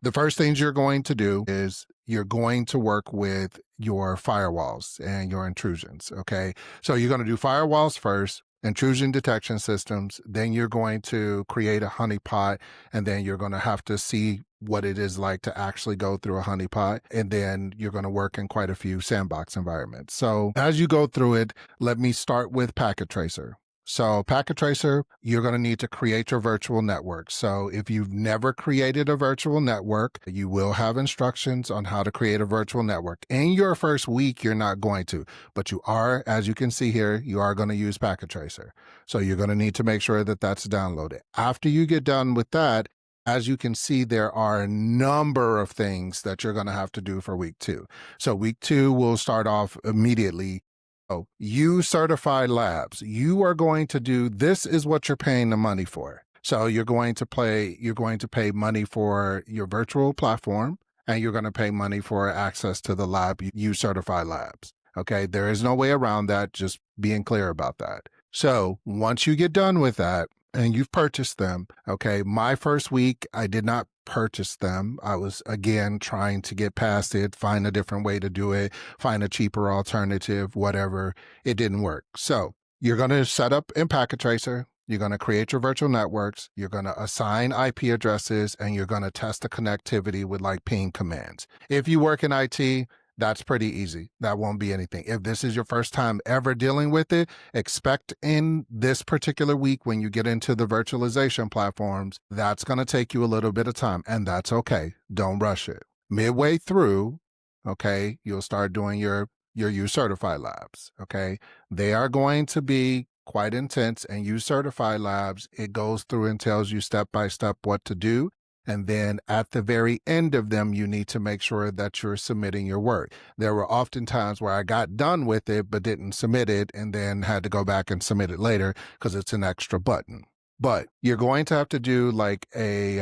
The first things you're going to do is you're going to work with your firewalls and your intrusions, okay? So you're going to do firewalls first, intrusion detection systems, then you're going to create a honeypot, and then you're going to have to see what it is like to actually go through a honeypot, and then you're going to work in quite a few sandbox environments. So as you go through it, let me start with Packet Tracer. So Packet Tracer, you're going to need to create your virtual network. So if you've never created a virtual network, you will have instructions on how to create a virtual network. In your first week, you're not going to, but you are, as you can see here, you are going to use Packet Tracer. So you're going to need to make sure that that's downloaded. After you get done with that, as you can see, there are a number of things that you're going to have to do for week 2. So week 2 will start off immediately. Oh, uCertify labs. You are going to do, this is what you're paying the money for. So you're going to pay money for your virtual platform, and you're going to pay money for access to the lab, uCertify labs. Okay, there is no way around that, just being clear about that. So once you get done with that, and you've purchased them, okay, my first week, I did not purchase them. I was, again, trying to get past it, find a different way to do it, find a cheaper alternative, whatever. It didn't work. So you're going to set up in Packet Tracer. You're going to create your virtual networks. You're going to assign IP addresses, and you're going to test the connectivity with like ping commands. If you work in IT, that's pretty easy. That won't be anything. If this is your first time ever dealing with it, expect in this particular week when you get into the virtualization platforms, that's going to take you a little bit of time, and that's okay. Don't rush it. Midway through, okay, you'll start doing your uCertify labs, okay? They are going to be quite intense, and uCertify labs, it goes through and tells you step by step what to do. And then at the very end of them, you need to make sure that you're submitting your work. There were often times where I got done with it, but didn't submit it, and then had to go back and submit it later because it's an extra button. But you're going to have to do like I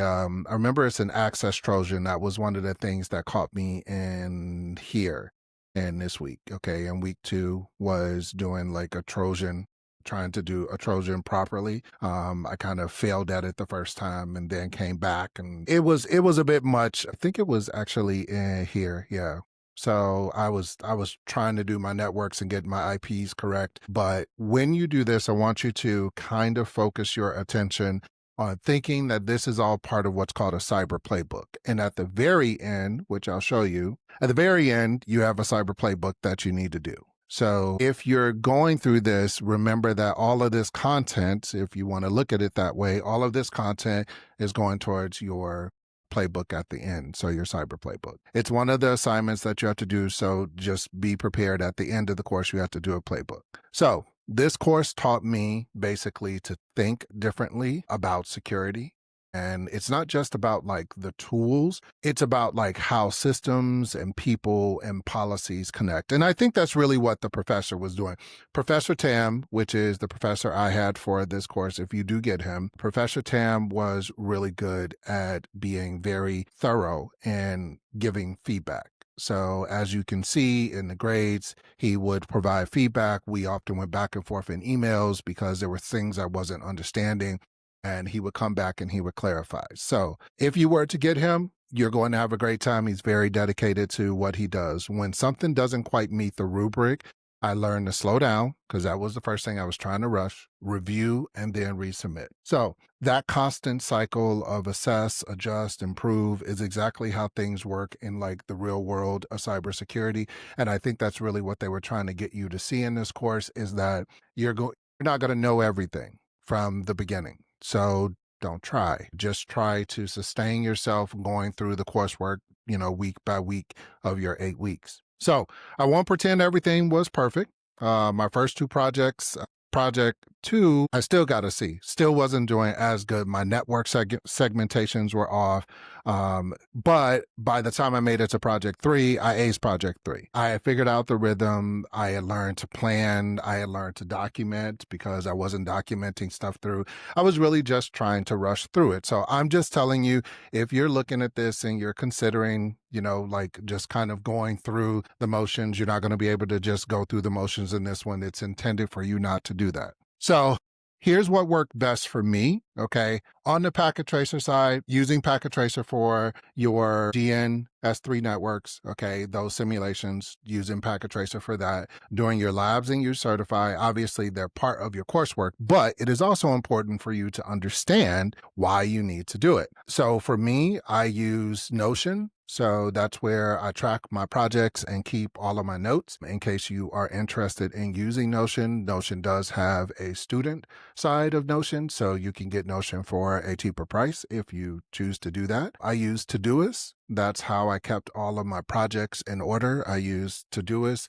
remember it's an access Trojan. That was one of the things that caught me in here in this week. Okay. And week 2 was doing like a Trojan, trying to do a Trojan properly. I kind of failed at it the first time and then came back, and it was a bit much. I think it was actually in here. Yeah. So I was trying to do my networks and get my IPs correct. But when you do this, I want you to kind of focus your attention on thinking that this is all part of what's called a Cyber Playbook. And at the very end, which I'll show you, at the very end, you have a Cyber Playbook that you need to do. So if you're going through this, remember that all of this content, if you want to look at it that way, all of this content is going towards your playbook at the end. So your Cyber Playbook. It's one of the assignments that you have to do. So just be prepared at the end of the course, you have to do a playbook. So this course taught me basically to think differently about security. And it's not just about like the tools, it's about like how systems and people and policies connect. And I think that's really what the professor was doing. Professor Tam, which is the professor I had for this course, if you do get him, Professor Tam was really good at being very thorough and giving feedback. So as you can see in the grades, he would provide feedback. We often went back and forth in emails because there were things I wasn't understanding, and he would come back and he would clarify. So if you were to get him, you're going to have a great time. He's very dedicated to what he does. When something doesn't quite meet the rubric, I learned to slow down, because that was the first thing I was trying to rush, review, and then resubmit. So that constant cycle of assess, adjust, improve is exactly how things work in like the real world of cybersecurity. And I think that's really what they were trying to get you to see in this course, is that you're not going to know everything from the beginning. So don't try. Just try to sustain yourself going through the coursework, week by week of your 8 weeks. So I won't pretend everything was perfect. My first 2 projects, project 2, I still got a C. Still wasn't doing as good. My network segmentations were off. But by the time I made it to project 3, I aced project 3. I had figured out the rhythm. I had learned to plan. I had learned to document, because I wasn't documenting stuff through. I was really just trying to rush through it. So I'm just telling you, if you're looking at this and you're considering, like just kind of going through the motions, you're not going to be able to just go through the motions in this one. It's intended for you not to do that. So Here's what worked best for me, okay? On the packet tracer side, using packet tracer for your GN S3 networks, okay? Those simulations, using packet tracer for that. Doing your labs and uCertify, obviously they're part of your coursework, but it is also important for you to understand why you need to do it. So for me, I use Notion. So that's where I track my projects and keep all of my notes. In case you are interested in using Notion, Notion does have a student side of Notion, so you can get Notion for a cheaper price if you choose to do that. I use Todoist. That's how I kept all of my projects in order. I use Todoist.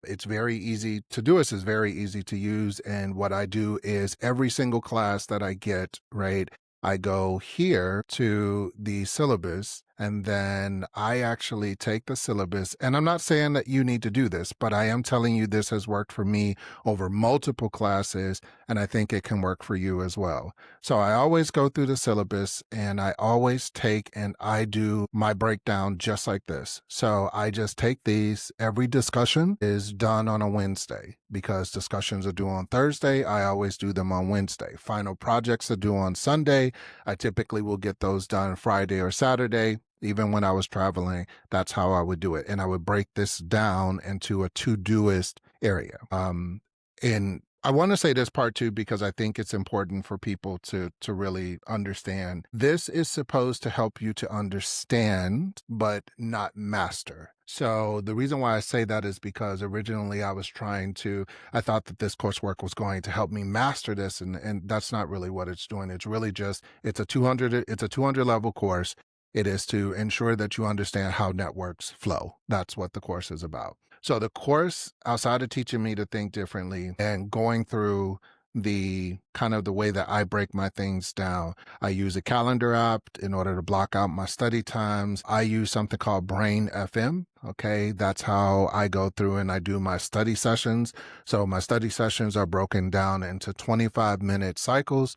It's very easy. Todoist is very easy to use. And what I do is every single class that I get, right, I go here to the syllabus, and then I actually take the syllabus. And I'm not saying that you need to do this, but I am telling you this has worked for me over multiple classes, and I think it can work for you as well. So I always go through the syllabus, and I always take and I do my breakdown just like this. So I just take these. Every discussion is done on a Wednesday because discussions are due on Thursday. I always do them on Wednesday. Final projects are due on Sunday. I typically will get those done Friday or Saturday. Even when I was traveling, that's how I would do it. And I would break this down into a Todoist area. And I want to say this part too, because I think it's important for people to really understand. This is supposed to help you to understand, but not master. So the reason why I say that is because originally I thought that this coursework was going to help me master this. And that's not really what it's doing. It's really just, it's a 200 level course. It is to ensure that you understand how networks flow. That's what the course is about. So the course, outside of teaching me to think differently and going through the kind of the way that I break my things down, I use a calendar app in order to block out my study times. I use something called Brain FM. Okay, that's how I go through and I do my study sessions. So my study sessions are broken down into 25-minute cycles.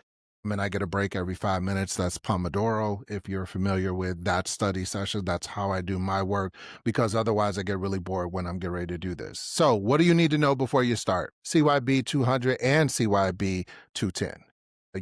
And I get a break every 5 minutes. That's Pomodoro. If you're familiar with that study session, that's how I do my work, because otherwise I get really bored when I'm getting ready to do this. So what do you need to know before you start? CYB-200 and CYB-210.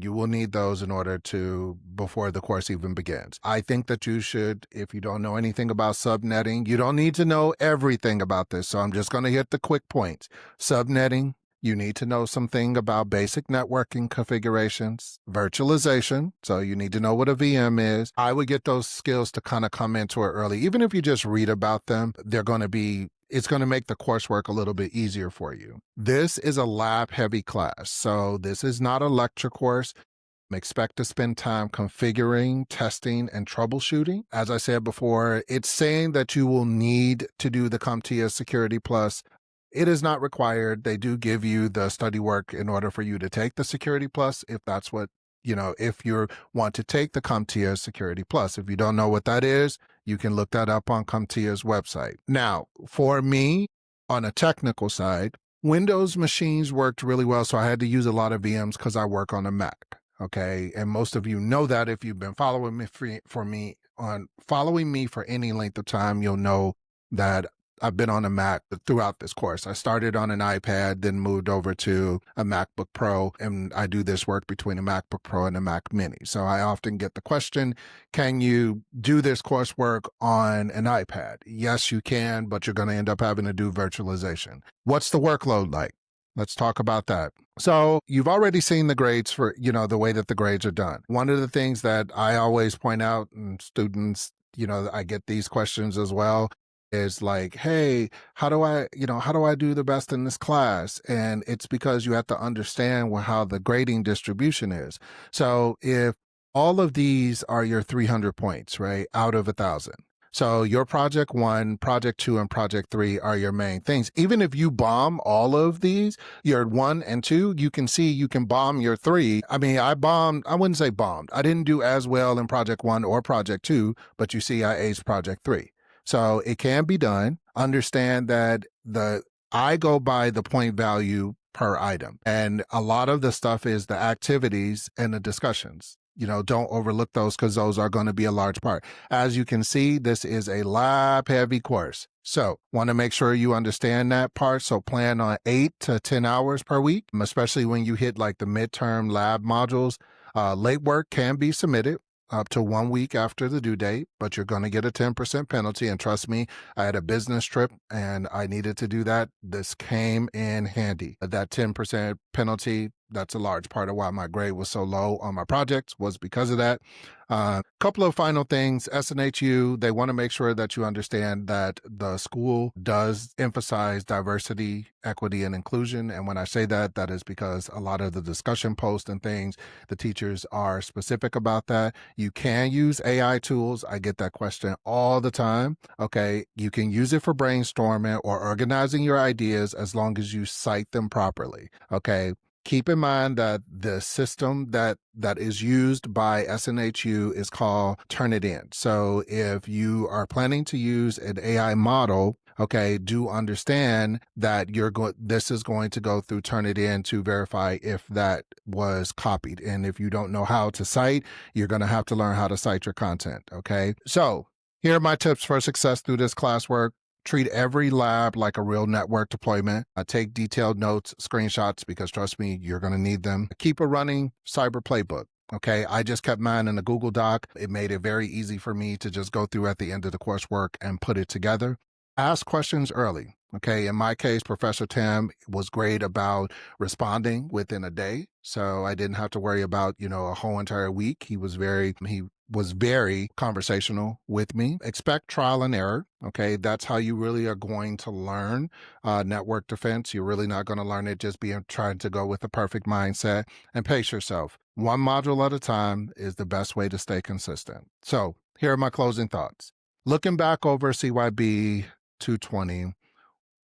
You will need those before the course even begins. I think that you should, if you don't know anything about subnetting, you don't need to know everything about this. So I'm just going to hit the quick points. Subnetting. You need to know something about basic networking configurations, virtualization. So you need to know what a VM is. I would get those skills to kind of come into it early. Even if you just read about them, it's going to make the coursework a little bit easier for you. This is a lab-heavy class. So this is not a lecture course. Expect to spend time configuring, testing, and troubleshooting. As I said before, it's saying that you will need to do the CompTIA Security Plus. It is not required. They do give you the study work in order for you to take the Security Plus, if that's what, if you want to take the CompTIA Security Plus. If you don't know what that is, you can look that up on CompTIA's website. Now, for me, on a technical side, Windows machines worked really well, so I had to use a lot of VMs because I work on a Mac. Okay, and most of you know that if you've been following me for any length of time, you'll know that I've been on a Mac throughout this course. I started on an iPad, then moved over to a MacBook Pro, and I do this work between a MacBook Pro and a Mac Mini. So I often get the question, can you do this coursework on an iPad? Yes, you can, but you're going to end up having to do virtualization. What's the workload like? Let's talk about that. So you've already seen the grades for, the way that the grades are done. One of the things that I always point out, and students, I get these questions as well, is like, hey, how do I do the best in this class? And it's because you have to understand how the grading distribution is. So if all of these are your 300 points, right, out of 1,000. So your project 1, project 2, and project 3 are your main things. Even if you bomb all of these, your 1 and 2, you can see you can bomb your 3. I mean, I wouldn't say bombed. I didn't do as well in project 1 or project 2, but you see I aced project 3. So it can be done. Understand that I go by the point value per item. And a lot of the stuff is the activities and the discussions. don't overlook those because those are going to be a large part. As you can see, this is a lab heavy course. So want to make sure you understand that part. So plan on 8 to 10 hours per week, especially when you hit like the midterm lab modules. Late work can be submitted up to 1 week after the due date, but you're going to get a 10% penalty. And trust me, I had a business trip and I needed to do that. This came in handy. That 10% penalty, that's a large part of why my grade was so low on my projects, was because of that. Couple of final things. SNHU, they want to make sure that you understand that the school does emphasize diversity, equity, and inclusion. And when I say that, that is because a lot of the discussion posts and things, the teachers are specific about that. You can use AI tools. I get that question all the time. Okay, you can use it for brainstorming or organizing your ideas as long as you cite them properly. Okay. Keep in mind that the system that is used by SNHU is called Turnitin. So if you are planning to use an AI model, okay, do understand that this is going to go through Turnitin to verify if that was copied. And if you don't know how to cite, you're going to have to learn how to cite your content. Okay. So here are my tips for success through this classwork. Treat every lab like a real network deployment. Take detailed notes, screenshots, because trust me, you're going to need them. Keep a running Cyber Playbook. Okay, I just kept mine in a Google Doc. It made it very easy for me to just go through at the end of the coursework and put it together. Ask questions early. Okay, in my case, Professor Tim was great about responding within a day. So I didn't have to worry about, a whole entire week. He was very conversational with me. Expect trial and error. Okay, that's how you really are going to learn network defense. You're really not going to learn it just trying to go with the perfect mindset. And pace yourself. One module at a time is the best way to stay consistent. So here are my closing thoughts. Looking back over CYB-220,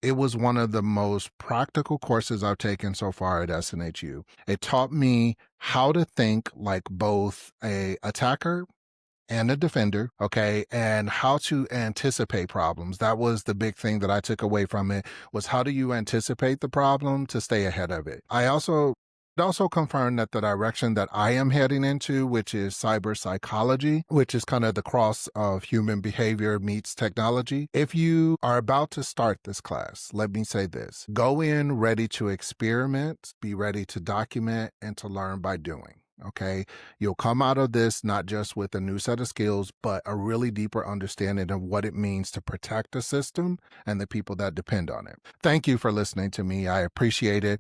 it was one of the most practical courses I've taken so far at SNHU. It taught me how to think like both a attacker and a defender, okay, and how to anticipate problems. That was the big thing that I took away from it, was how do you anticipate the problem to stay ahead of it. It also confirmed that the direction that I am heading into, which is cyber psychology, which is kind of the cross of human behavior meets technology. If you are about to start this class, let me say this: go in ready to experiment, be ready to document, and to learn by doing. Okay, you'll come out of this not just with a new set of skills, but a really deeper understanding of what it means to protect the system and the people that depend on it. Thank you for listening to me. I appreciate it.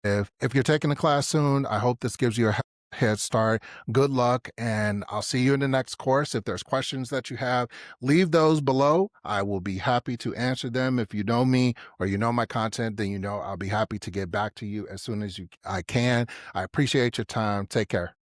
If you're taking a class soon, I hope this gives you a head start. Good luck, and I'll see you in the next course. If there's questions that you have, leave those below. I will be happy to answer them. If you know me or you know my content, then I'll be happy to get back to you as soon as I can. I appreciate your time. Take care.